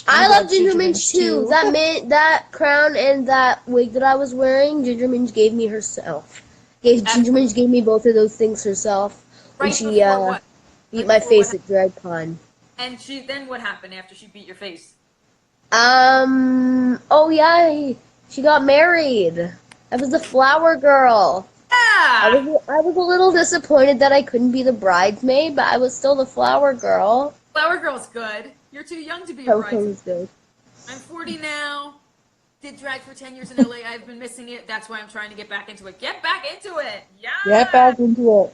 C: I love Ginger
B: Ginger
C: Minch
B: Minch
C: too.
B: too.
C: That crown and that wig that I was wearing, Ginger Minch gave me herself. Ginger Minch gave me both of those things herself when
A: Right
C: she
A: before what?
C: beat
A: Right
C: my
A: before
C: face
A: what
C: at DragCon.
A: And then what happened after she beat your face?
C: Oh yeah, she got married. I was the flower girl.
A: Yeah.
C: I was a little disappointed that I couldn't be the bridesmaid, but I was still the flower girl.
A: Flower Girl's good. You're too young to be a
C: That
A: bride.
C: was good.
A: I'm 40 now. Did drag for 10 years in LA. I've been missing it. That's why I'm trying to get back into it. Get back into it. Yeah.
B: Get back into it.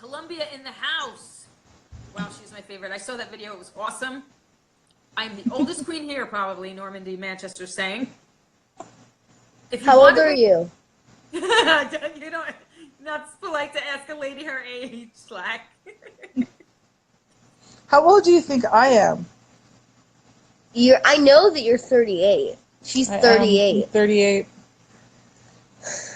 A: Columbia in the house. Wow, she's my favorite. I saw that video. It was awesome. I'm the oldest queen here, probably, Normandy, Manchester saying.
C: How old are you?
A: You don't, not polite to ask a lady her age, Slack.
B: How old do you think I am?
C: I know that you're 38. She's 38.
B: 38.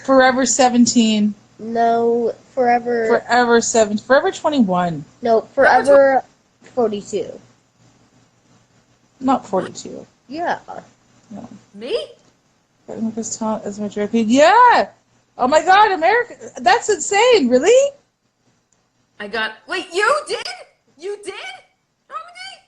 B: Forever 17.
C: No, forever.
B: Forever 7. Forever 21.
C: No, forever 42.
B: Not 42.
C: Yeah.
B: No.
A: Me?
B: America's talent as majority. Yeah. Oh my God, America. That's insane. Really?
A: Wait, you did? You did? Normandy?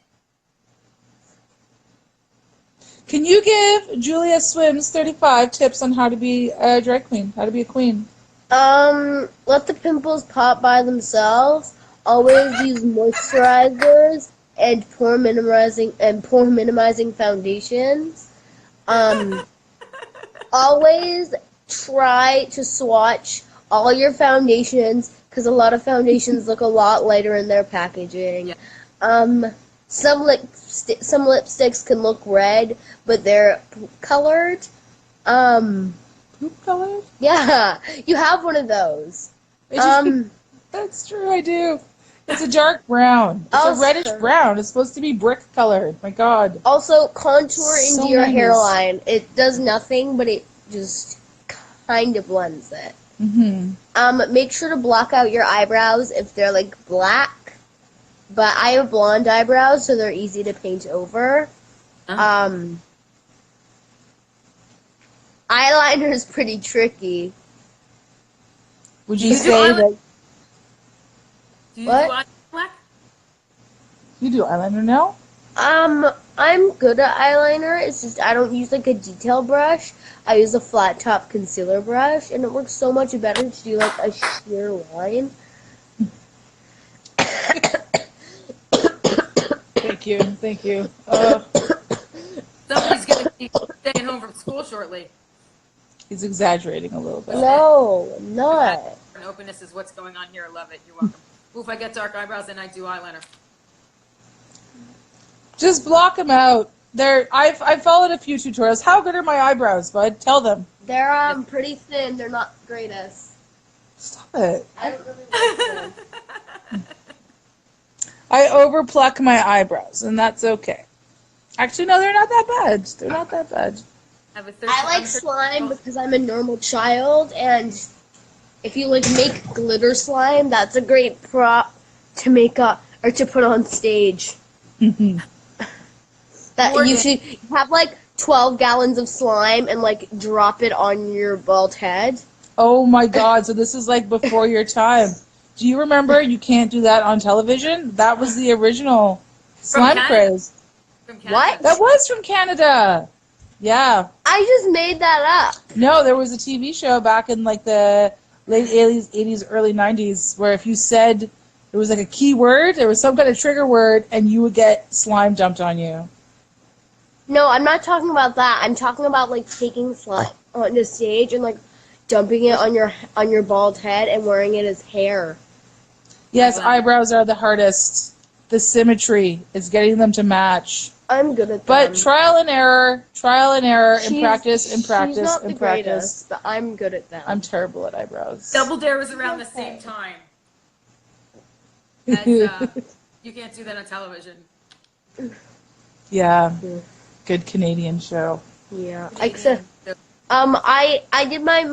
B: Can you give Julia Swims 35 tips on how to be a drag queen? How to be a queen?
C: Let the pimples pop by themselves. Always use moisturizers and pore minimizing foundations. Always try to swatch all your foundations because a lot of foundations look a lot lighter in their packaging.
A: Yeah.
C: Some lipsticks can look red, but they're colored.
B: Poop color?
C: Yeah, you have one of those.
B: That's true, I do. It's a dark brown. It's a reddish brown. It's supposed to be brick colored. My God.
C: Also, contour
B: So
C: into your
B: nice.
C: hairline. It does nothing, but it just kind of blends it.
B: Mm-hmm.
C: Make sure to block out your eyebrows if they're like black. But I have blonde eyebrows, so they're easy to paint over. Eyeliner is pretty tricky.
B: Would you say that
A: Do you
C: What?
A: do eyeliner black?
B: you do eyeliner now?
C: I'm good at eyeliner. It's just I don't use like a detail brush. I use a flat top concealer brush, and it works so much better to do like a sheer line.
B: Thank you.
A: Somebody's going to be staying home from school shortly.
B: He's exaggerating a little bit.
C: No, I'm not.
A: And openness is what's going on here. I love it. You're welcome. Ooh, if I get dark eyebrows, then I do eyeliner.
B: Just block them out. I've followed a few tutorials. How good are my eyebrows, bud? Tell them.
C: They're pretty thin. They're not the greatest.
B: Stop it.
C: I don't really like them.
B: I overpluck my eyebrows, and that's okay. Actually, no, they're not that bad. They're not that bad.
C: I like slime because I'm a normal child, and if you like make glitter slime, that's a great prop to make up or to put on stage. That you should have like 12 gallons of slime and like drop it on your bald head.
B: Oh my God! So this is like before your time. Do you remember? You can't do that on television. That was the original slime craze.
C: What?
B: That was from Canada. Yeah.
C: I just made that up.
B: No, there was a TV show back in like the late 80s, early 90s, where if you said it was like a key word, there was some kind of trigger word, and you would get slime dumped on you.
C: No, I'm not talking about that. I'm talking about like taking slime on the stage and like dumping it on your bald head and wearing it as hair.
B: Yes, eyebrows are the hardest. The symmetry is getting them to match.
C: I'm good at that.
B: But trial and error, and practice,
C: She's not the greatest, but I'm good at them.
B: I'm terrible at eyebrows.
A: Double Dare was around the same time. And, you can't do that on television.
B: Yeah. Good Canadian show.
C: Yeah. Except I did my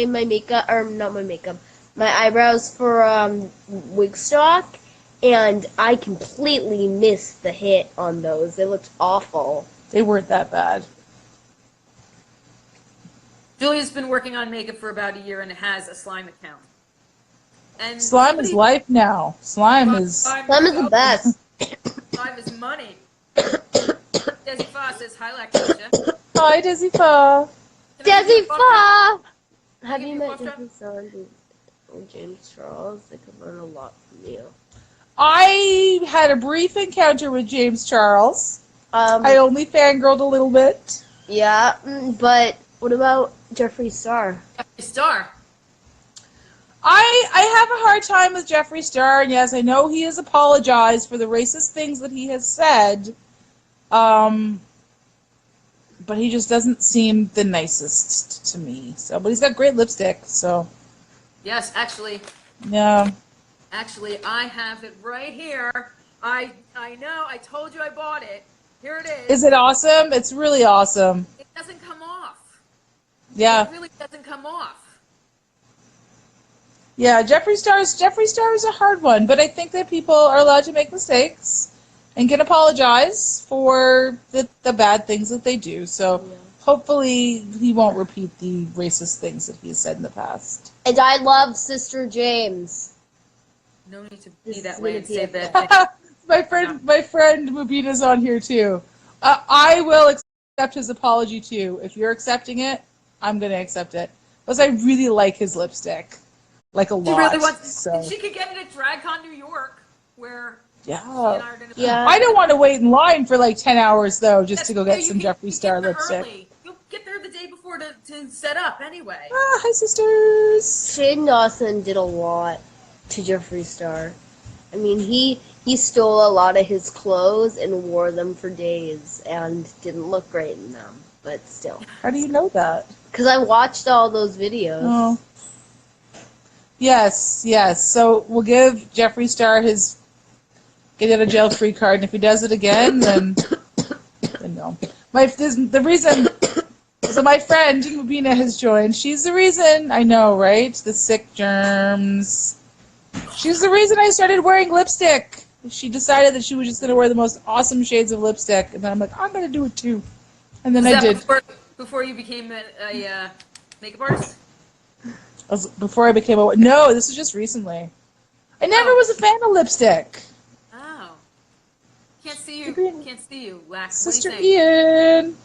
C: makeup, or not my makeup, my eyebrows for Wigstock, and I completely missed the hit on those. They looked awful.
B: They weren't that bad.
A: Julia's been working on makeup for about a year and has a slime account. And
B: Slime is life now. Slime is
C: the best.
A: Slime is money. Desi Fa says, hi, Lactatia.
B: Hi, Desi Fa.
C: Desi Fa! Have
A: Give
C: you
A: me
C: met
A: a cough
C: Desi Fa and James Charles? They could learn a lot from you.
B: I had a brief encounter with James Charles. I only fangirled a little bit.
C: Yeah, but what about Jeffree Star?
A: Jeffree Star.
B: I have a hard time with Jeffree Star, and yes, I know he has apologized for the racist things that he has said. But he just doesn't seem the nicest to me. So, but he's got great lipstick. So.
A: Yes, actually.
B: Yeah.
A: Actually, I have it right here. I know. I told you I bought it. Here it is.
B: Is it awesome? It's really awesome.
A: It doesn't come off.
B: Yeah.
A: It really doesn't come off.
B: Yeah, Jeffree Star is a hard one, but I think that people are allowed to make mistakes and can apologize for the bad things that they do. So hopefully he won't repeat the racist things that he's said in the past.
C: And I love Sister James.
A: No need to be that way and say that.
B: my friend Mubina's on here too. I will accept his apology too. If you're accepting it, I'm going to accept it. Because I really like his lipstick. Like a lot.
A: She really wants.
B: So.
A: She could get it at DragCon New York, where
B: yeah.
A: she and I are going to.
C: Yeah.
B: I don't want to wait in line for like 10 hours though, just to go get some Jeffree Star lipstick.
A: Early. You'll get there the day before to set up anyway.
B: Ah, hi sisters.
C: Shane Dawson did a lot to Jeffree Star. I mean, he stole a lot of his clothes and wore them for days and didn't look great in them, but still.
B: How do you know that?
C: Because I watched all those videos.
B: Oh. Yes. So we'll give Jeffree Star his get out of jail free card, and if he does it again, then no. The reason. So my friend Mubina has joined. She's the reason. I know, right? The sick germs. She's the reason I started wearing lipstick. She decided that she was just going to wear the most awesome shades of lipstick, and then I'm like, I'm going to do it too. And then I did.
A: Before you became a makeup artist?
B: Before I became a... No, this is just recently. I never was a fan of lipstick.
A: Oh. Can't see you, Lax.
B: Sister Ian.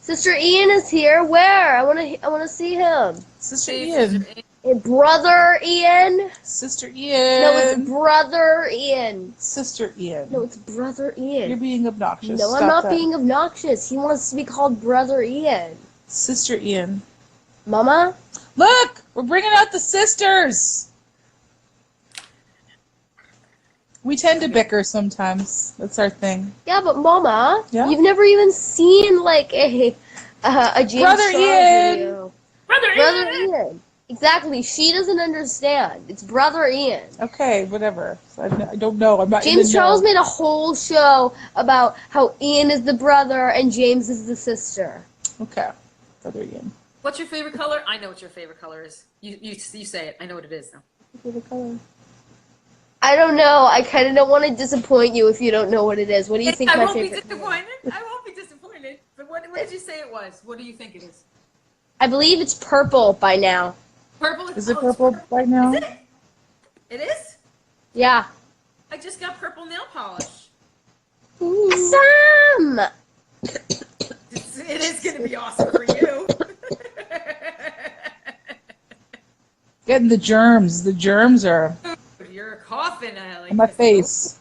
C: Sister Ian is here. Where? I want to see him.
B: Sister Ian.
C: And brother Ian.
B: Sister Ian.
C: No, it's brother Ian.
B: Sister Ian.
C: No, it's brother Ian.
B: You're being obnoxious.
C: No, I'm not being obnoxious. He wants to be called brother Ian.
B: Sister Ian.
C: Mama?
B: Look! We're bringing out the sisters! We tend to bicker sometimes. That's our thing.
C: Yeah, but Mama,
B: yeah?
C: You've never even seen, like, a James
B: Brother
C: Charles
B: Ian!
C: video.
A: Brother
C: Ian! Exactly. She doesn't understand. It's brother Ian.
B: Okay, whatever. I don't know. I'm not
C: James Charles made a whole show about how Ian is the brother and James is the sister.
B: Okay. Brother Ian.
A: What's your favorite color? I know what your favorite color is. You say it. I know what it is now.
B: Favorite color?
C: I don't know. I kind of don't want to disappoint you if you don't know what it is. What do you think my favorite color is?
A: I won't be disappointed. But what did you say it was? What do you think it is?
C: I believe it's purple by now.
A: Purple?
B: Is it purple by now?
A: Is it? It is?
C: Yeah.
A: I just got purple nail polish.
C: Awesome!
A: It is going to be awesome for you.
B: Getting the germs. The germs are
A: You're coughing
B: on my face.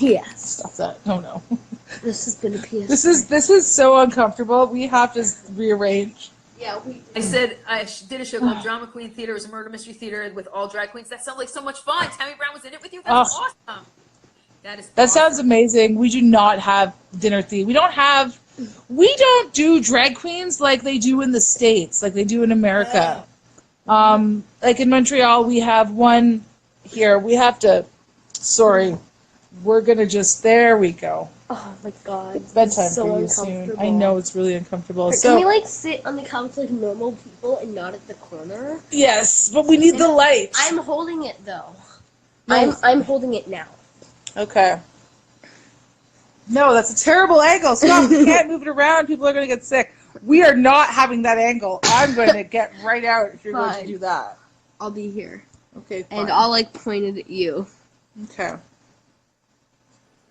C: Yes.
B: Stop that. Oh no.
C: This is gonna be.
B: This is so uncomfortable. We have to rearrange.
C: Yeah.
A: I said I did a show called Drama Queen Theater. It was a murder mystery theater with all drag queens. That sounds like so much fun. Tammy Brown was in it with you. That's awesome. That
B: awesome. Sounds amazing. We do not have dinner theater. We don't do drag queens like they do in the States, like they do in America. Like in Montreal, we have one here. We have to. Sorry, we're gonna just. There we go.
C: Oh my God.
B: It's bedtime
C: so
B: for you soon. I know it's really uncomfortable.
C: Can we like sit on the couch like normal people and not at the corner?
B: Yes, but we need the light.
C: I'm holding it though.
B: No.
C: I'm holding it now.
B: Okay. No, that's a terrible angle. Stop. You can't move it around. People are going to get sick. We are not having that angle. I'm going to get right out if you're going to do that.
C: I'll be here.
B: Okay, fine.
C: And I'll like point it at you.
B: Okay.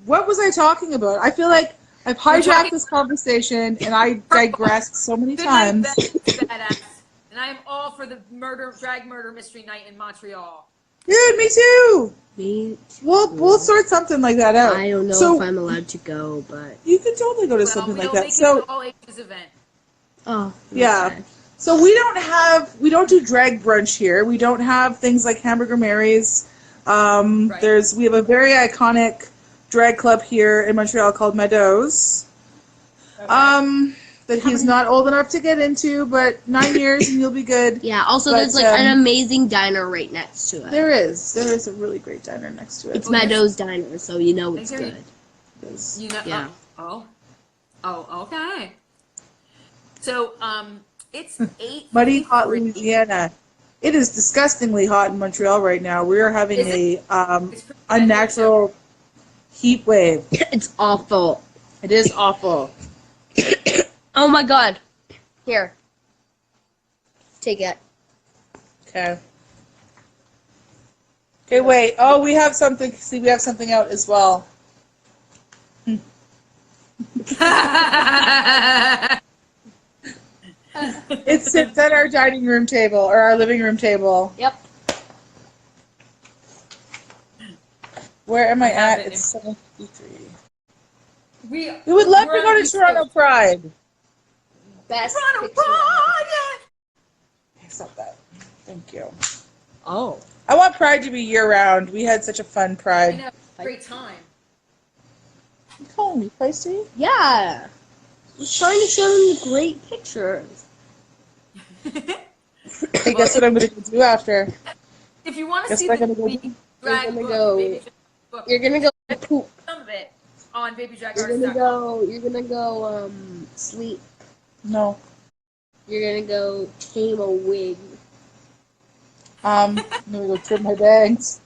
B: What was I talking about? I feel like I've hijacked this conversation and I digressed so many times.
A: And I am all for the drag murder mystery night in Montreal.
B: Dude, me too.
C: Me too.
B: We'll sort something like that out.
C: I don't know if I'm allowed to go, but
B: you can totally go to something like that.
A: So, an all ages event.
C: Oh.
B: Yeah.
C: Okay.
B: So we don't do drag brunch here. We don't have things like Hamburger Mary's.
A: Right.
B: We have a very iconic drag club here in Montreal called Meadows.
A: Okay.
B: That he's not old enough to get into, but 9 years and you'll be good.
C: Yeah, also
B: But,
C: there's like an amazing diner right next to it.
B: There is a really great diner next to it.
C: It's Meadows Diner, so you know it's
A: Okay.
C: good.
A: You know.
C: Yeah.
A: Oh. Okay. So it's 8:53.
B: Muddy hot Louisiana. It is disgustingly hot in Montreal right now. We are having
A: Is it?
B: a
A: It's pretty bad here,
B: unnatural heat wave.
C: It's awful.
B: It is awful.
C: Oh my god. Here. Take it.
B: Okay. Okay, wait. Oh, we have something. See, we have something out as well. It sits at our dining room table or our living room table.
C: Yep.
B: Where am I
A: have
B: at?
A: it
B: It's 7:53.
A: We
B: would love
A: we're
B: to
A: on
B: go
A: the
B: to
A: East
B: Toronto
A: Coast.
B: Pride.
C: Best
A: Toronto
C: picture.
A: Pride.
B: Accept that. Thank you.
C: Oh.
B: I want Pride to be year-round. We had such a fun
A: You
B: Pride.
A: know, great time.
B: You calling me feisty?
C: Yeah. I was trying to show them the great pictures.
B: Hey, guess what I'm going to do after?
A: If you want to
B: Guess
A: see
B: what
A: the
B: I'm gonna go do?
A: drag
C: You're gonna
A: book,
C: go-
A: Baby Drag book,
C: You're gonna go poop.
A: some of it on babydragartist.com.
C: You're gonna go sleep.
B: No.
C: You're gonna go tame a wig.
B: I'm going to go trim my bangs.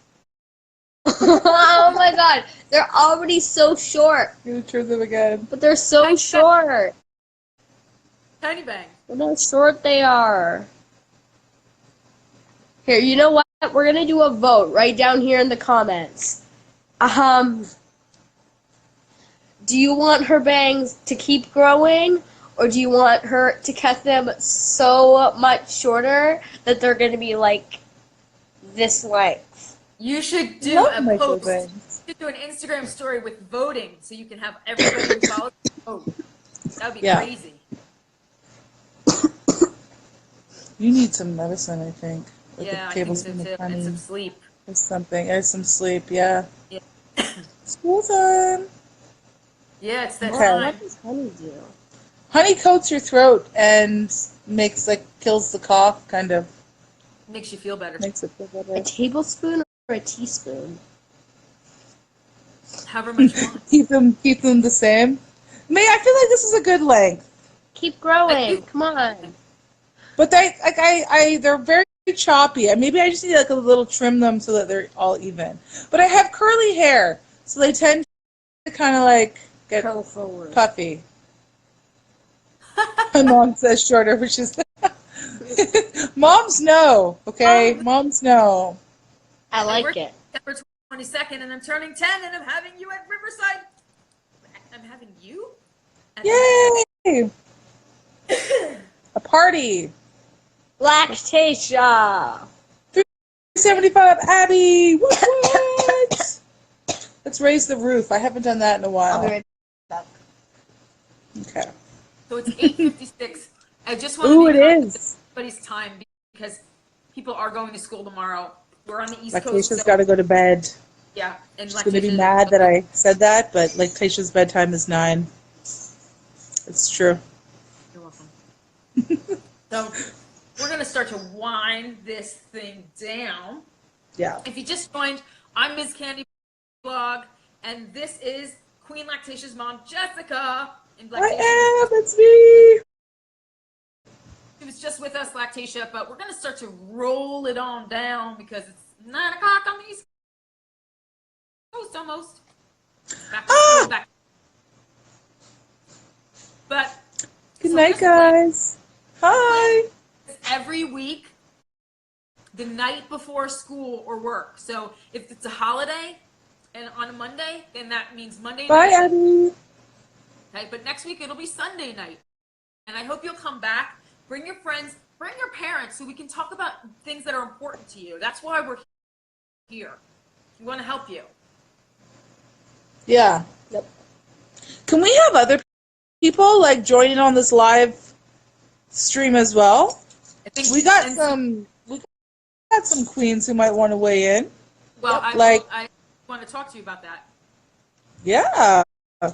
C: Oh my god. They're already so short.
B: I'm going to trim them again.
C: But they're so short.
A: Tiny bang.
C: Look how short they are. Here, you know what? We're gonna do a vote right down here in the comments. Do you want her bangs to keep growing, or do you want her to cut them so much shorter that they're gonna be like this length?
A: You should do
B: Love
A: a
B: micro
A: post.
B: bangs.
A: You should do an Instagram story with voting, so you can have everybody who follows vote. That would be
B: Yeah.
A: crazy.
B: You need some medicine, I think. Like
A: Yeah,
B: a
A: I think so
B: tablespoon
A: too.
B: of
A: And
B: honey
A: some sleep.
B: or something. And some sleep, yeah.
A: Yeah.
B: School time.
A: Yeah, it's that
B: Okay.
A: time.
C: What does honey do?
B: Honey coats your throat and kills the cough, kind of.
A: Makes you feel better.
B: Makes it feel
C: A
B: better.
C: tablespoon or a teaspoon?
A: However much you want.
B: Keep them the same. May I feel like this is a good length.
C: Keep growing. Come on.
B: But they're very choppy. And maybe I just need like a little trim them so that they're all even. But I have curly hair, so they tend to kind of like get
C: Curl forward.
B: puffy. My mom says shorter, which is moms know, okay? Moms know.
C: I like it.
A: September 22nd, and I'm turning 10, and I'm having you at Riverside. I'm having you?
B: Yay! A party.
C: Lactatia.
B: 375 Abby. What? Let's raise the roof. I haven't done that in a
C: I'll
B: while.
C: be right back.
B: Okay.
A: So it's 8:56. I just want
B: Ooh,
A: to be
B: it
A: conscious
B: is.
A: of everybody's time because people are going to school tomorrow. We're on the East Coast.
B: Lactatia's
A: So,
B: got to go to bed.
A: yeah, and
B: She's going to be
A: Lactatia-
B: mad that I said that, but Lactatia's bedtime is 9. It's true.
A: You're welcome. So we're going to start to wind this thing down.
B: Yeah.
A: If you just joined, I'm Ms. Candy Blog, and this is Queen Lactatia's mom, Jessica. In
B: I
A: Lactatia.
B: am. It's me.
A: She was just with us, Lactatia, but we're going to start to roll it on down because it's 9 o'clock on the East Coast almost. Back to school, back. But
B: Good
A: so
B: night,
A: here's the plan.
B: guys. Hi.
A: Every week, the night before school or work. So if it's a holiday and on a Monday, then that means Monday
B: Bye,
A: night.
B: Abby.
A: Okay, but next week it'll be Sunday night. And I hope you'll come back. Bring your friends, bring your parents so we can talk about things that are important to you. That's why we're here. We want to help you.
B: Yeah.
C: Yep.
B: Can we have other people like joining on this live stream as well?
A: I think
B: We got some queens who might want to weigh in.
A: Well,
B: Like,
A: I want to talk to you about that.
B: yeah. I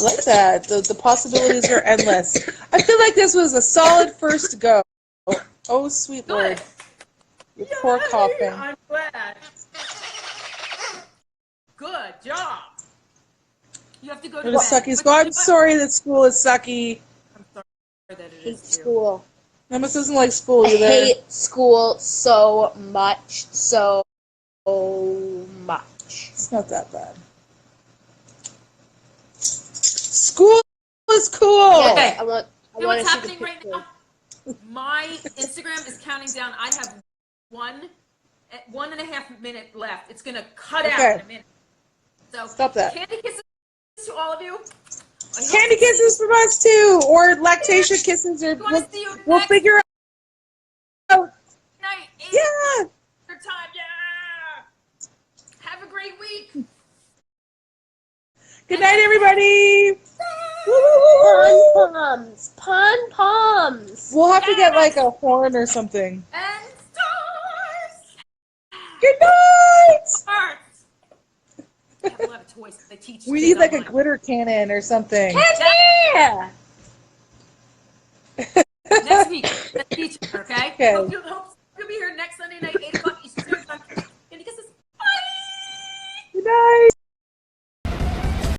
B: like that. The possibilities are endless. I feel like this was a solid first go. Oh, sweet Lord.
A: Good.
B: Your poor coughing.
A: I'm glad. Good job. You have to go to
B: What a
A: bed.
B: sucky school. I'm sorry that school is sucky.
A: I'm sorry that it
C: Hate
A: is too.
C: school.
B: Emma doesn't like school
C: I
B: either.
C: hate school so much. So much.
B: It's not that bad. School is cool.
C: Yes,
A: Okay.
C: I want
A: You know what's
C: to see the
A: happening right
C: picture.
A: now? My Instagram is counting down. I have 1.5 minute left. It's gonna cut out in a minute. So
B: Stop that.
A: Candy kisses to all of you.
B: Candy kisses from us too, or Lactatia kisses, or we'll figure out.
A: Night.
B: Yeah.
A: Time. Yeah. Have a great week.
B: Good night, everybody.
C: Pom poms.
B: We'll have to get like a horn or something.
A: And stars.
B: Good night.
A: Stars. I have a lot of toys. They teach.
B: We
A: kids
B: need like a
A: online.
B: glitter cannon or something.
C: Yeah.
A: Next week, let's teach her, okay?
B: Okay.
A: Hope